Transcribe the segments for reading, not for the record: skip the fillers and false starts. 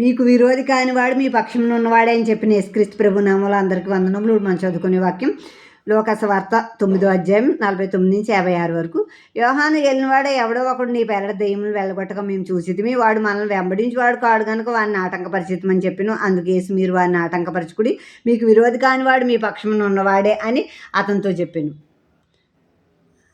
మీకు విరోధి కానివాడు మీ పక్షమున ఉన్నవాడే అని చెప్పిన యేసుక్రీస్తు ప్రభు నామములో అందరికీ వందనములు. మనం చదువుకునే వాక్యం లోకసువార్త 9వ అధ్యాయం 49-56 వరకు. యోహాను వెళ్ళినవాడే ఎవడో ఒకడు నీ పేరట దెయ్యములు వెళ్ళగొట్టక మేము చూసితిమి. వాడు మనల్ని వెంబడించి వాడు కాడు గనుక వాడిని ఆటంకపరిచితమని చెప్పిను. అందుకేసి మీరు వాడిని ఆటంకపరచుకుడి. మీకు విరోధి కానివాడు మీ పక్షమున ఉన్నవాడే అని అతనితో చెప్పాను.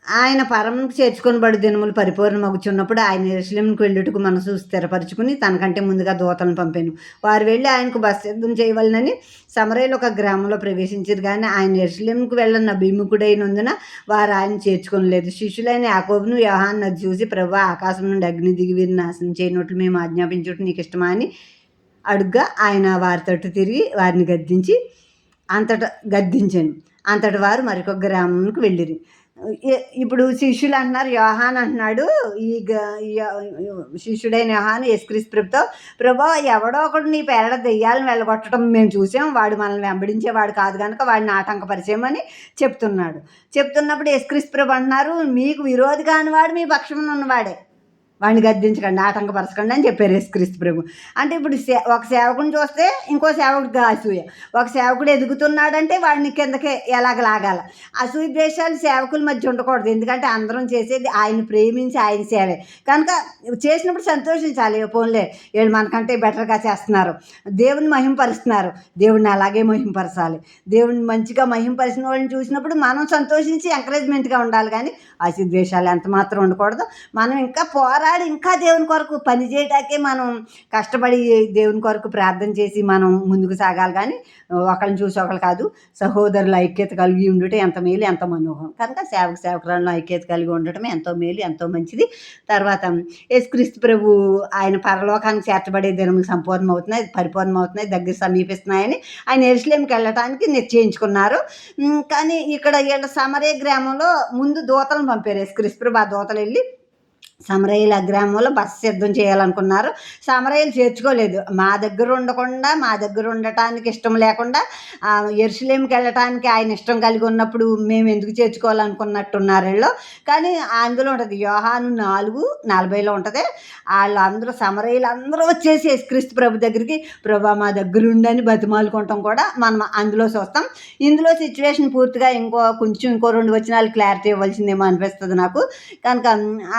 ఆయన పరమునకు చేర్చుకొనబడు దినములు పరిపూర్ణమగుచున్నప్పుడు ఆయన యెరూషలేమునకు వెళ్ళుటకు మనసు స్థిరపరచుకుని తనకంటే ముందుగా దూతలను పంపాను. వారు వెళ్ళి ఆయనకు బస్సిద్ధం చేయవలనని సమరయలో ఒక గ్రామంలో ప్రవేశించారు. కానీ ఆయన యెరూషలేమునకు వెళ్ళన్న అభిముఖుడైనందున వారు ఆయన చేర్చుకొనలేదు. శిష్యులైన యాకోబును యోహాను అది చూసి, ప్రభువా, ఆకాశం నుండి అగ్ని దిగి వీరిని నాశనం చేయనట్లు మేము ఆజ్ఞాపించుట నీకు ఇష్టమా అని అడుగ్గా ఆయన వారి తట్టు తిరిగి వారిని గద్దించాను. అంతటి వారు మరొక గ్రామంకు వెళ్ళిరి. ఇప్పుడు శిష్యులు అంటున్నారు, యోహాన్ అంటున్నాడు, శిష్యుడైన యోహాను యేసుక్రీస్తు ప్రభుతో, ప్రభా, ఎవడో ఒకడు నీ పేరట దెయ్యాలను వెళ్ళగొట్టడం మేము చూసాం, వాడు మనల్ని వెంబడించేవాడు కాదు కనుక వాడిని ఆటంకపరిచేయమని చెప్తున్నప్పుడు యేసుక్రీస్తు ప్రభు అంటున్నారు, మీకు విరోధి కానివాడు మీ పక్షమున ఉన్నవాడే, వాడిని గద్దించకండి, ఆటంకపరచకండి అని చెప్పారు యేసుక్రీస్తు ప్రభు. అంటే ఇప్పుడు ఒక సేవకుని చూస్తే ఇంకో సేవకుడికి అసూయ, ఒక సేవకుడు ఎదుగుతున్నాడంటే వాడిని కిందకే ఎలాగ లాగాల. అసూయ ద్వేషాలు సేవకుల మధ్య ఉండకూడదు. ఎందుకంటే అందరం చేసేది ఆయన ప్రేమించి ఆయన సేవే కనుక చేసినప్పుడు సంతోషించాలి. పోన్లే, వీళ్ళు మనకంటే బెటర్గా చేస్తున్నారు, దేవుని మహింపరుస్తున్నారు, దేవుడిని అలాగే మహింపరచాలి. దేవుడిని మంచిగా మహింపరిచిన వాళ్ళని చూసినప్పుడు మనం సంతోషించి ఎంకరేజ్మెంట్గా ఉండాలి. కానీ అసూయ ద్వేషాలు ఎంత మాత్రం ఉండకూడదు. మనం ఇంకా ఇంకా దేవుని కొరకు పని చేయటాకే మనం కష్టపడి దేవుని కొరకు ప్రార్థన చేసి మనం ముందుకు సాగాలి. కానీ ఒకళ్ళని చూసి ఒకళ్ళు కాదు. సహోదరుల ఐక్యత కలిగి ఉండటం ఎంత మేలు, ఎంత మనోహరం. కనుక సేవకురాలను ఐక్యత కలిగి ఉండటం ఎంతో మేలు, ఎంతో మంచిది. తర్వాత యేసుక్రీస్తు ప్రభు ఆయన పరలోకానికి చేర్చబడే దినములు సంపూర్ణమవుతున్నాయి, పరిపూర్ణమవుతున్నాయి, దగ్గర సమీపిస్తున్నాయని ఆయన యెరూషలేముకి వెళ్ళటానికి నిశ్చయించుకున్నారు. కానీ ఇక్కడ వీళ్ళ సమరయ గ్రామంలో ముందు దూతలను పంపారు యేసుక్రీస్తు ప్రభు. ఆ దూతలు వెళ్ళి సమరయుల గ్రామంలో బస్సు సిద్ధం చేయాలనుకున్నారు. సమరయులు చేర్చుకోలేదు. మా దగ్గర ఉండటానికి ఇష్టం లేకుండా యెరూషలేముకి వెళ్ళటానికి ఆయన ఇష్టం కలిగి ఉన్నప్పుడు మేము ఎందుకు చేర్చుకోవాలనుకున్నట్టున్నారు వీళ్ళు. కానీ అందులో ఉంటుంది యోహాను 4:40 ఉంటుంది. వాళ్ళందరూ సమరయులు అందరూ వచ్చేసి యేసుక్రీస్తు ప్రభు దగ్గరికి, ప్రభా, మా దగ్గర ఉండని బతిమాలుకుంటాం కూడా మనం అందులో చూస్తాం. ఇందులో సిచ్యువేషన్ పూర్తిగా ఇంకో 2 వచనాలు క్లారిటీ ఇవ్వాల్సిందేమో అనిపిస్తుంది నాకు. కనుక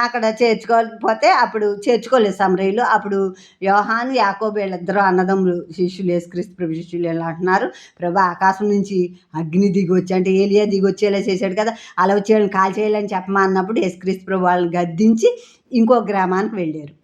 అక్కడ చేర్చుకోకపోతే అప్పుడు చేర్చుకోలేదు సమరయులు. అప్పుడు యోహాను యాకోబు వీళ్ళిద్దరూ అన్నదమ్ములు శిష్యులు, యేసుక్రీస్తు ప్రభు శిష్యులు ఎలా అంటున్నారు, ప్రభా, ఆకాశం నుంచి అగ్ని దిగి వచ్చి, అంటే ఏలియా దిగి వచ్చేలా చేశాడు కదా, అలా వచ్చేయాలని కాల్ చేయాలని చెప్పమా అన్నప్పుడు యేసుక్రీస్తు ప్రభు వాళ్ళని గద్దించి ఇంకో గ్రామానికి వెళ్ళారు.